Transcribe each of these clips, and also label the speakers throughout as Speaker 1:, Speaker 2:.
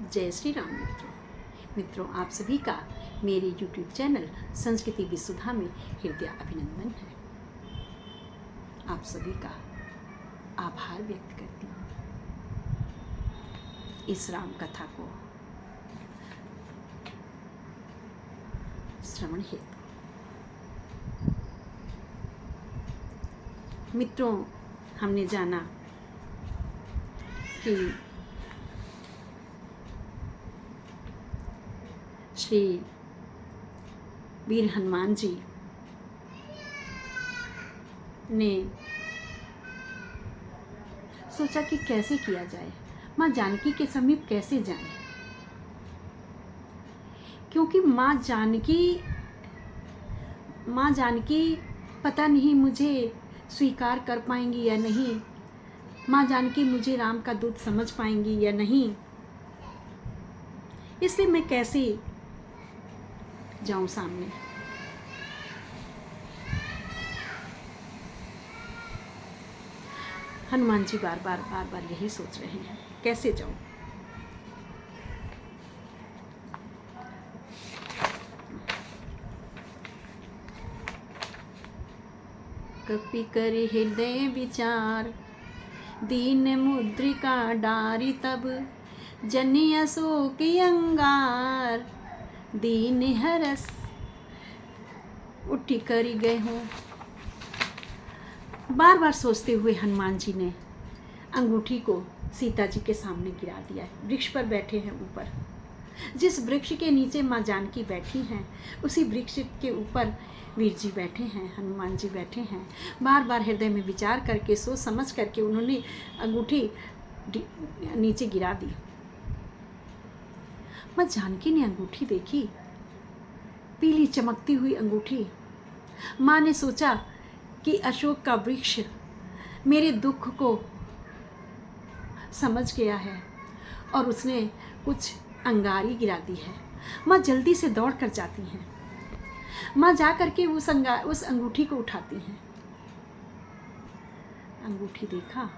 Speaker 1: जय श्री राम मित्रों, आप सभी का मेरे YouTube चैनल संस्कृति विसुधा में हृदय अभिनंदन है। आप सभी का आभार व्यक्त करती हूँ इस राम कथा को श्रवण हेतु। मित्रों, हमने जाना कि श्री वीर हनुमान जी ने सोचा कि कैसे किया जाए, माँ जानकी के समीप कैसे जाएं, क्योंकि माँ जानकी पता नहीं मुझे स्वीकार कर पाएंगी या नहीं, माँ जानकी मुझे राम का दूत समझ पाएंगी या नहीं, इसलिए मैं कैसे जाऊं सामने। हनुमान जी बार बार यही सोच रहे हैं, कैसे जाऊं। कपि कर हृदय विचार, दीन मुद्रिका डारी तब, जनि अशोक अंगार, दीन हरस उठी करी गए हों। बार बार सोचते हुए हनुमान जी ने अंगूठी को सीता जी के सामने गिरा दिया है। वृक्ष पर बैठे हैं ऊपर, जिस वृक्ष के नीचे माँ जानकी बैठी हैं उसी वृक्ष के ऊपर वीर जी बैठे हैं, हनुमान जी बैठे हैं। बार बार हृदय में विचार करके सोच समझ करके उन्होंने अंगूठी नीचे गिरा दी। माँ जानकी ने अंगूठी देखी, पीली चमकती हुई अंगूठी। माँ ने सोचा कि अशोक का वृक्ष मेरे दुख को समझ गया है और उसने कुछ अंगारी गिरा दी है। माँ जल्दी से दौड़ कर जाती हैं। माँ जा करके उस अंगूठी को उठाती हैं। अंगूठी देखा,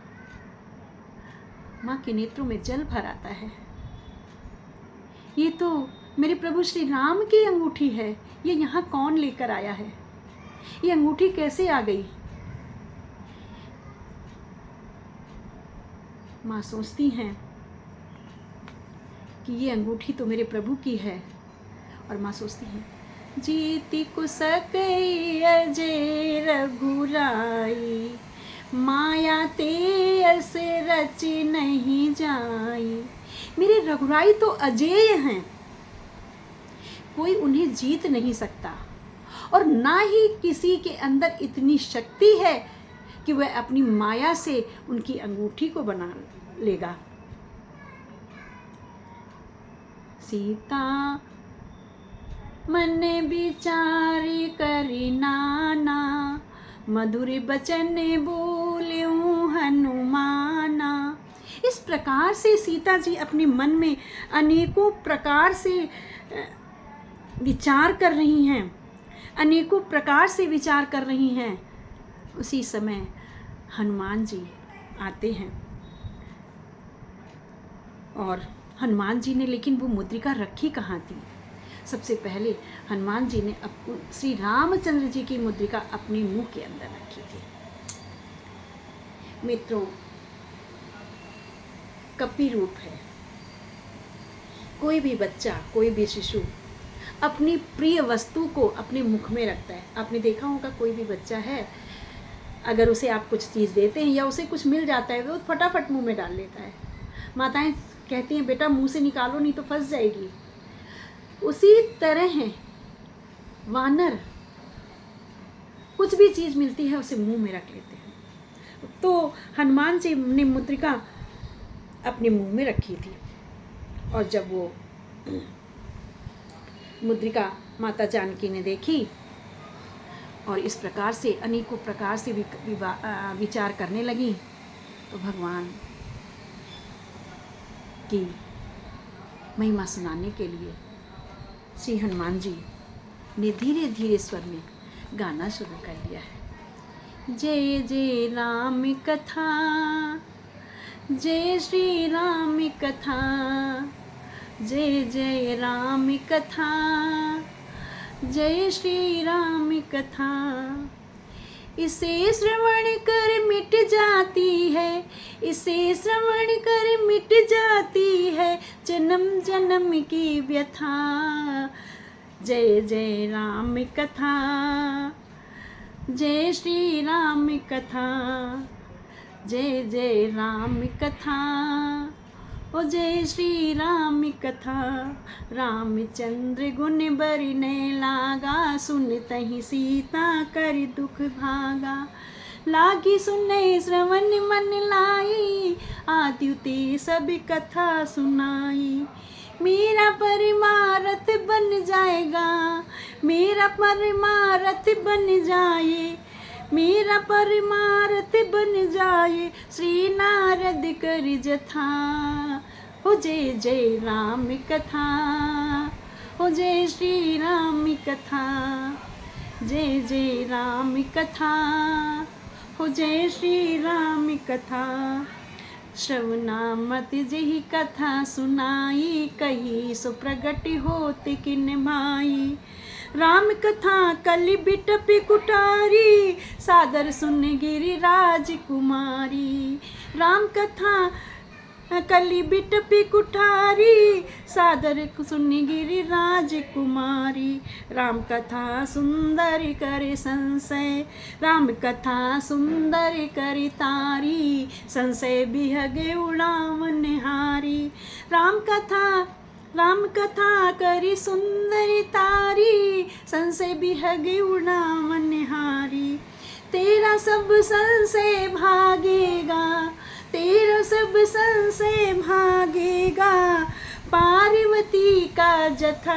Speaker 1: माँ के नेत्रों में जल भर आता है। ये तो मेरे प्रभु श्री राम की अंगूठी है, ये यहाँ कौन लेकर आया है, ये अंगूठी कैसे आ गई। माँ सोचती हैं कि ये अंगूठी तो मेरे प्रभु की है, और माँ सोचती हैं जीति कुसकई अजय रघुराई, माया ते अस रच नहीं जाई। मेरे रघुराई तो अजेय हैं, कोई उन्हें जीत नहीं सकता, और ना ही किसी के अंदर इतनी शक्ति है कि वह अपनी माया से उनकी अंगूठी को बना लेगा। सीता मन विचारी करी नाना, मधुर बचन बोल्यूं हनुमाना। इस प्रकार से सीता जी अपने मन में अनेकों प्रकार से विचार कर रही हैं, अनेकों प्रकार से विचार कर रही हैं। उसी समय हनुमान जी आते हैं, और हनुमान जी ने लेकिन वो मुद्रिका रखी कहाँ थी। सबसे पहले हनुमान जी ने श्री रामचंद्र जी की मुद्रिका अपने मुंह के अंदर रखी थी। मित्रों, कपि रूप है। कोई भी बच्चा, कोई भी शिशु अपनी प्रिय वस्तु को अपने मुख में रखता है। आपने देखा होगा, कोई भी बच्चा है, अगर उसे आप कुछ चीज़ देते हैं या उसे कुछ मिल जाता है, वो फटाफट मुंह में डाल लेता है। माताएं कहती हैं बेटा मुंह से निकालो नहीं तो फंस जाएगी। उसी तरह है वानर, कुछ भी चीज़ मिलती है उसे मुंह में रख लेते हैं। तो हनुमान जी ने मुद्रिका अपने मुंह में रखी थी, और जब वो मुद्रिका माता जानकी ने देखी और इस प्रकार से अनेकों प्रकार से विचार करने लगी, तो भगवान की महिमा सुनाने के लिए श्री हनुमान जी ने धीरे धीरे स्वर में गाना शुरू कर दिया है। जय जय राम कथा, जय श्री राम कथा, जय जय राम कथा, जय श्री राम कथा। इसे श्रवण कर मिट जाती है, इसे श्रवण कर मिट जाती है जन्म जन्म की व्यथा। जय जय राम कथा, जय श्री राम कथा, जय जय राम कथा, ओ जय श्री राम कथा। रामचंद्र गुण बरने लागा, सुनतहि सीता कर दुख भागा। लागी सुने श्रवण मन लाई, आद्युति सब कथा सुनाई। मेरा परमारथ बन जाएगा, मेरा परमारथ बन जाए, मेरा परमारथ बन जाए श्री नारद कर जथा। हो जय जय राम कथा, हो जय श्री राम कथा, जय जय राम कथा, हो जय श्री राम कथा। श्रवणा मत जही कथा सुनाई, कही सो प्रगट होत किन भाई। राम कथा कलि बिटप कुटारी, सादर सुन गिरि राजकुमारी। राम कथा कलि बिटप कुठारी, सादर सुन गिरि राजकुमारी। राम कथा सुंदर करे संशय, राम कथा सुंदर करे तारी, संशय बिहगे उड़ावन हारी। राम कथा करी सुंदर तारी, संशय बिहगे उड़ावन हारी। तेरा सब संशय भागेगा, तेरा सब संशय भागेगा, पार्वती का जथा,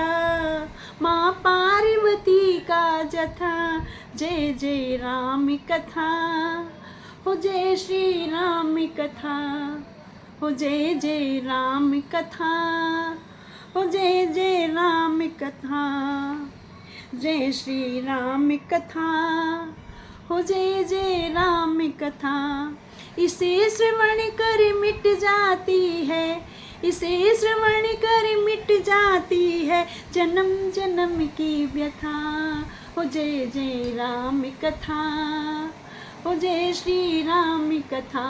Speaker 1: माँ पार्वती का जथा। जय जय राम कथा, हो जय श्री राम कथा, हो जय जय राम कथा, हो जय जय राम कथा। जय श्री राम कथा, हो जय जय राम कथा। इसे श्रवण कर मिट जाती है, इसे श्रवण कर मिट जाती है जन्म जन्म की व्यथा। हो जय जय राम कथा, हो जय श्री राम कथा,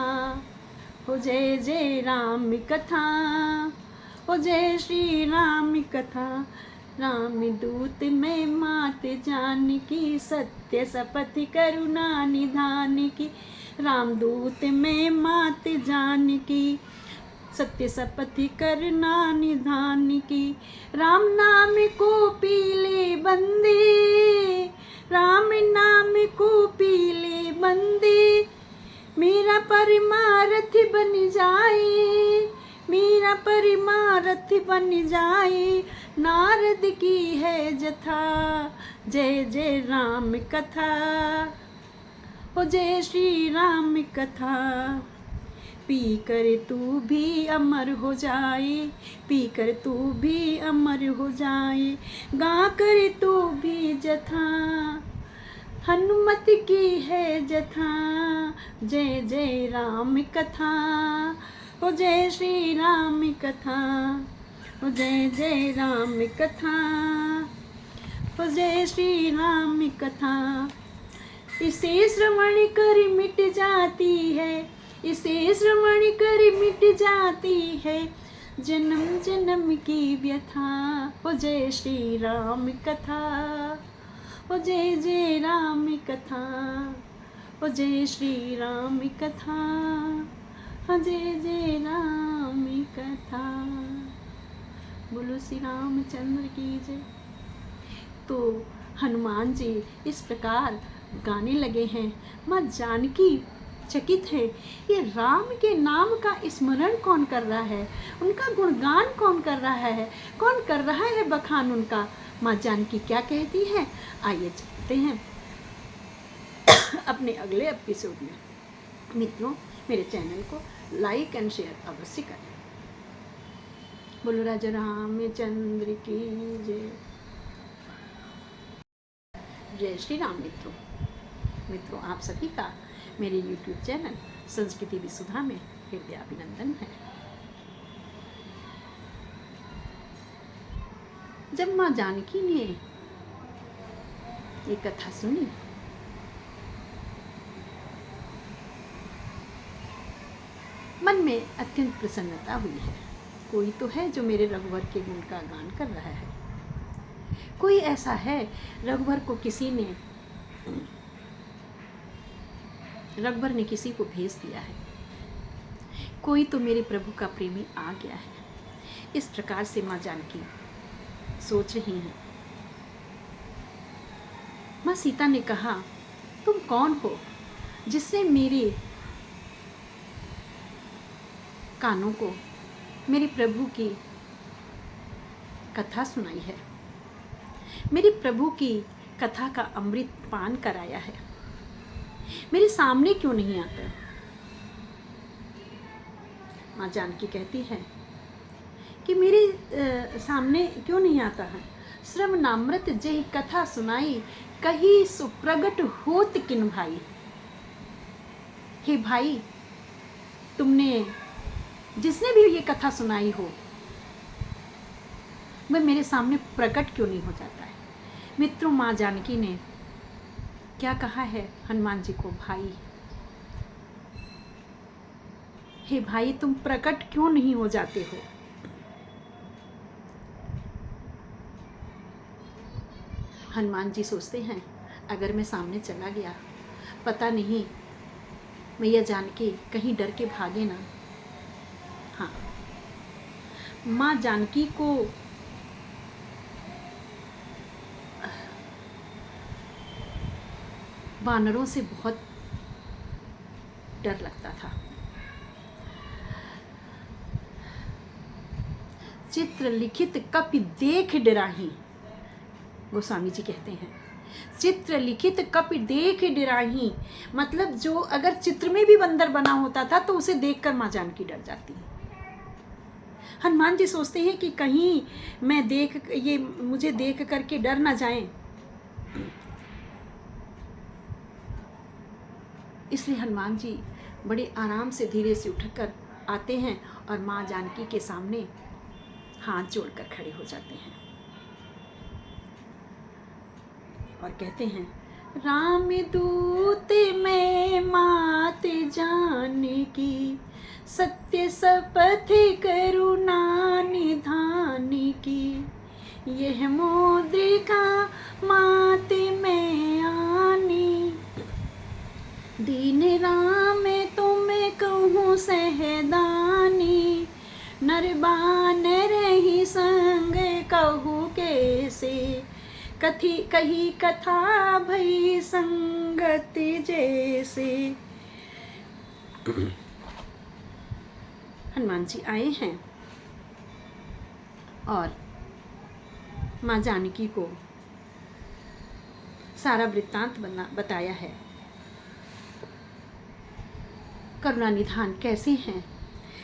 Speaker 1: हो जय जय राम कथा, हो जय श्री राम कथा। राम दूत में मात जानकी, सत्य शपथ करुणा निधान की। रामदूत में मात जानकी, सत्य शपथ करना निधान की। राम नाम को पीले बंदे, राम नाम को पीले बंदे, मेरा परमारथ बन जाए, मेरा परमारथ बन जाए। नारद की है जथा, जय जय राम कथा, हो जय श्री राम कथा। पी कर तू भी अमर हो जाए, पी कर तू भी अमर हो जाए, गा कर तू भी जथा, हनुमत की है जथा। जय जय राम कथा, हो जय श्री राम कथा, हो जय जय राम कथा, हो जय श्री राम कथा। इसे श्रवण कर मिट जाती है, इसे श्रवण कर मिट जाती है जन्म जन्म की व्यथा। हो जय श्री राम कथा, हो जय जय राम कथा, हो जय श्री राम कथा, हो जय जय राम कथा। बोलो श्री रामचंद्र की जय। तो हनुमान जी इस प्रकार गाने लगे हैं। माँ जानकी चकित है, ये राम के नाम का स्मरण कौन कर रहा है, उनका गुणगान कौन कर रहा है, कौन कर रहा है बखान उनका। माँ जानकी क्या कहती है, आइए चलते हैं अपने अगले एपिसोड में। मित्रों, मेरे चैनल को लाइक एंड शेयर अवश्य करें। बोलो राजा रामचंद्र की जय। जय श्री राम। मित्रों, आप सभी का मेरे YouTube चैनल संस्कृति विसुधा में हृदय अभिनंदन है। जब माँ जानकी ने ये कथा सुनी, मन में अत्यंत प्रसन्नता हुई है। कोई तो है जो मेरे रघुवर के गुण का गान कर रहा है, कोई ऐसा है, रघुवर ने किसी को भेज दिया है, कोई तो मेरे प्रभु का प्रेमी आ गया है। इस प्रकार से माँ जानकी सोच रही हैं। माँ सीता ने कहा, तुम कौन हो जिसने मेरे कानों को मेरे प्रभु की कथा सुनाई है, मेरे प्रभु की कथा का अमृत पान कराया है, मेरे सामने क्यों नहीं आता? माँ जानकी कहती है कि मेरे सामने क्यों नहीं आता है? श्रवणामृत जेहि कथा सुनाई, कही सुप्रगट होत किन भाई। हे भाई, तुमने जिसने भी ये कथा सुनाई हो, वह मेरे सामने प्रकट क्यों नहीं हो जाता है? मित्रों, माँ जानकी ने क्या कहा है हनुमान जी को? भाई, हे भाई, तुम प्रकट क्यों नहीं हो जाते हो? हनुमान जी सोचते हैं, अगर मैं सामने चला गया, पता नहीं मैया जानकी कहीं डर के भागे ना। हाँ, माँ जानकी को वानरों से बहुत डर लगता था। चित्र लिखित कपि देख डराही, गोस्वामी जी कहते हैं, चित्र लिखित कपि देख डराही, मतलब जो अगर चित्र में भी बंदर बना होता था तो उसे देखकर माँ जानकी डर जाती है। हनुमान जी सोचते हैं कि कहीं ये मुझे देख करके डर ना जाएं, इसलिए हनुमान जी बड़े आराम से धीरे से उठकर आते हैं और माँ जानकी के सामने हाथ जोड़कर खड़े हो जाते हैं और कहते हैं, राम दूत मैं मात जानकी, सत्य शपथ करुणा निधान की, यह मुद्रिका मात में आनी, दीन राम तुम कहूँ सहदानी, नरबान रही संग कहूँ कैसे, कही कथा भई संगति जैसे। हनुमान जी आए हैं और माँ जानकी को सारा वृत्तांत बताया है। करुणा निधान कैसे हैं?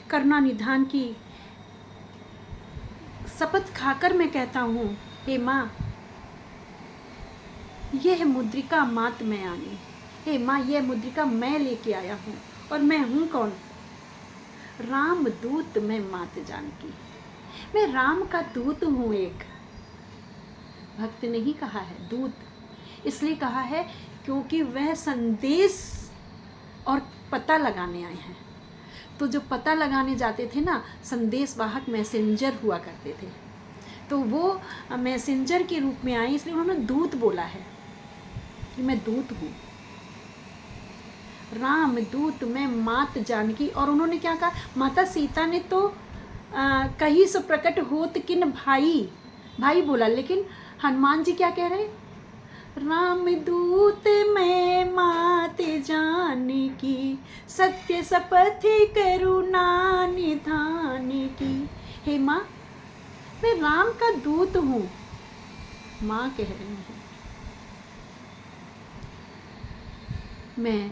Speaker 1: करुणा निधान की शपथ खाकर मैं कहता हूँ, हे माँ, यह मुद्रिका मात में आनी। हे माँ, यह मुद्रिका मैं लेके आया हूँ। और मैं हूँ कौन? राम दूत मैं मात जानकी, मैं राम का दूत हूँ। एक भक्त ने ही कहा है दूत, इसलिए कहा है क्योंकि वह संदेश और पता लगाने आए हैं। तो जो पता लगाने जाते थे ना, संदेश वाहक मैसेंजर हुआ करते थे, तो वो मैसेंजर के रूप में आए, इसलिए उन्होंने दूत बोला है कि मैं दूत हूँ। राम दूत मैं मात जानकी। और उन्होंने क्या कहा? माता सीता ने तो कहीं से प्रकट होत किन भाई, भाई बोला, लेकिन हनुमान जी क्या कह रहे? राम दूत मैं मात जानकी, सत्य शपथ करुणा निधान की। हे माँ, मैं राम का दूत हूँ, माँ कह रही है। मैं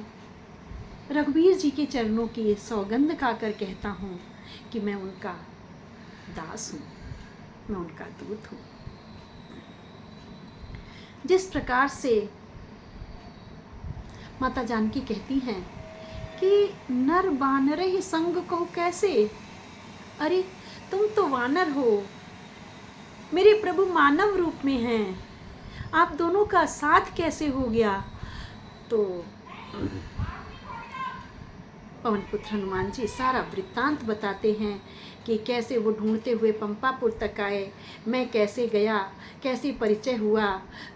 Speaker 1: रघुवीर जी के चरणों की सौगंध खाकर कहता हूँ कि मैं उनका दास हूँ, मैं उनका दूत हूँ। जिस प्रकार से माता जानकी कहती हैं कि नर वानर ही संग को कैसे, अरे तुम तो वानर हो, मेरे प्रभु मानव रूप में हैं, आप दोनों का साथ कैसे हो गया? तो पवन पुत्र हनुमान जी सारा वृत्तांत बताते हैं कि कैसे वो ढूंढते हुए पंपापुर तक आए, मैं कैसे गया, कैसे परिचय हुआ।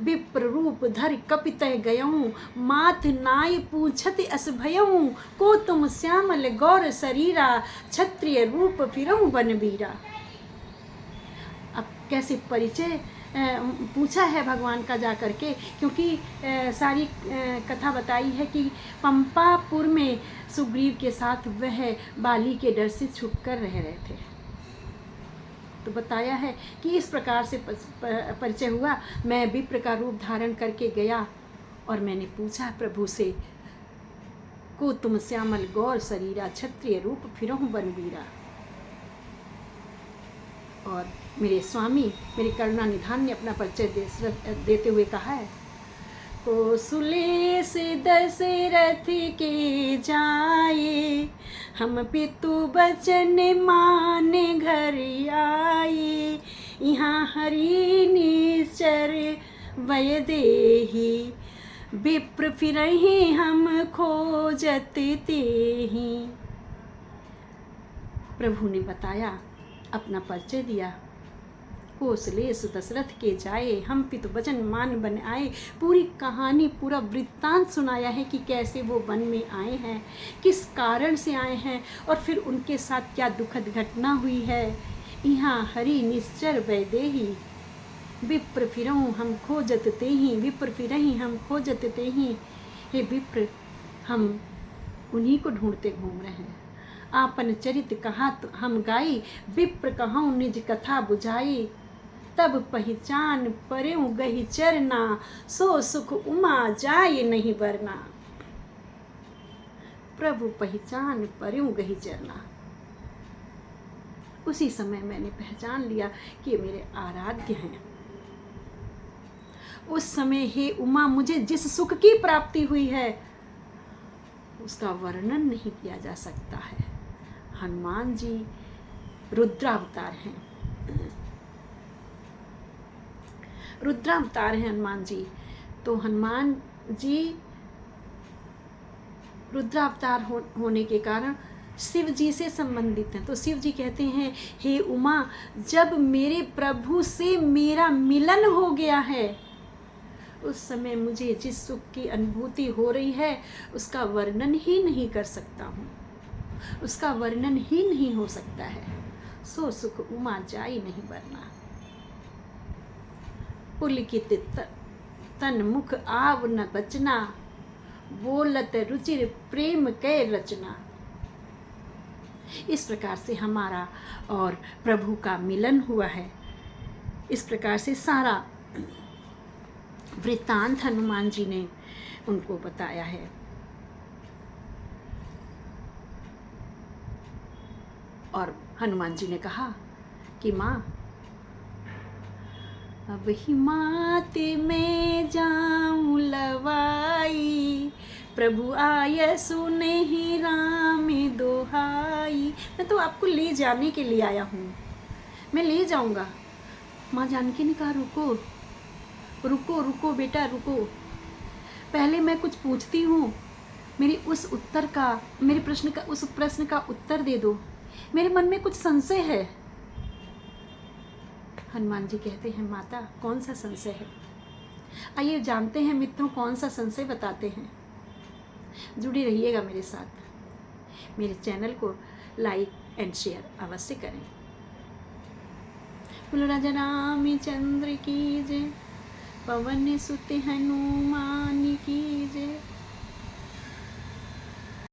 Speaker 1: विप्र रूप धर कपितः गयऊँ, माथ नाय पूछत अस भयऊँ, को तुम श्यामल गौर शरीरा, क्षत्रिय रूप फिरऊँ बनबीरा। अब कैसे परिचय पूछा है भगवान का जा कर के, क्योंकि सारी कथा बताई है कि पंपापुर में सुग्रीव के साथ वह बाली के डर से छुप कर रह रहे थे। तो बताया है कि इस प्रकार से परिचय हुआ। मैं विप्र का रूप धारण करके गया और मैंने पूछा प्रभु से, को तुम श्यामल गौर शरीरा, क्षत्रिय रूप फिरहु बनबीरा। और मेरे स्वामी, मेरे करुणा निधान ने अपना परिचय देते हुए कहा है, कौशले से दशरथ के जाए, हम पितु बचन माने घर आए, यहाँ हरि निश्चर वय देहि, विप्र फिरहि हम खोजत तेहि। प्रभु ने बताया, अपना परिचय दिया, कौशलेश दशरथ के जाए, हम पितु वचन मान बन आए। पूरी कहानी, पूरा वृत्तांत सुनाया है कि कैसे वो वन में आए हैं, किस कारण से आए हैं और फिर उनके साथ क्या दुखद घटना हुई है। यहाँ हरि निश्चर वैदेही, विप्र फिरऊँ हम खोजत तेहि, विप्र फिरहि हम खोजत तेहि। हे विप्र, हम उन्हीं को ढूंढते घूम रहे हैं। आपन चरित कहा हम गाई, विप्र कहूँ निज कथा बुझाई, तब पहचान परेऊ गही चरना, सो सुख उमा जाए नहीं वरना। प्रभु पहचान परेऊ गही चरना, उसी समय मैंने पहचान लिया कि मेरे आराध्य हैं। उस समय हे उमा, मुझे जिस सुख की प्राप्ति हुई है उसका वर्णन नहीं किया जा सकता है। हनुमान जी रुद्रावतार हैं, रुद्रावतार हैं हनुमान जी। तो हनुमान जी रुद्रावतार होने के कारण शिव जी से संबंधित हैं। तो शिव जी कहते हैं, हे उमा, जब मेरे प्रभु से मेरा मिलन हो गया है, उस समय मुझे जिस सुख की अनुभूति हो रही है उसका वर्णन ही नहीं कर सकता हूँ, उसका वर्णन ही नहीं हो सकता है। सो सुख उमा जाई नहीं वरना। पुलकित तन मुख आव न बचना, बोलत रुचिर प्रेम कै रचना। इस प्रकार से हमारा और प्रभु का मिलन हुआ है। इस प्रकार से सारा वृत्तांत हनुमान जी ने उनको बताया है। और हनुमान जी ने कहा कि माँ, अब हिमाते में जाऊं लवाई, प्रभु आय सुने ही राम दोहाई। मैं तो आपको ले जाने के लिए आया हूँ, मैं ले जाऊँगा। माँ जानकी ने कहा, रुको रुको रुको बेटा रुको, पहले मैं कुछ पूछती हूँ, मेरे उस प्रश्न का उत्तर दे दो, मेरे मन में कुछ संशय है। हनुमान जी कहते हैं, माता कौन सा संशय है? आइए जानते हैं मित्रों, कौन सा संशय बताते हैं। जुड़ी रहिएगा मेरे साथ। मेरे चैनल को लाइक एंड शेयर अवश्य करें। बोलो राजा रामचंद्र की जय, पवन सुत हनुमान की जय।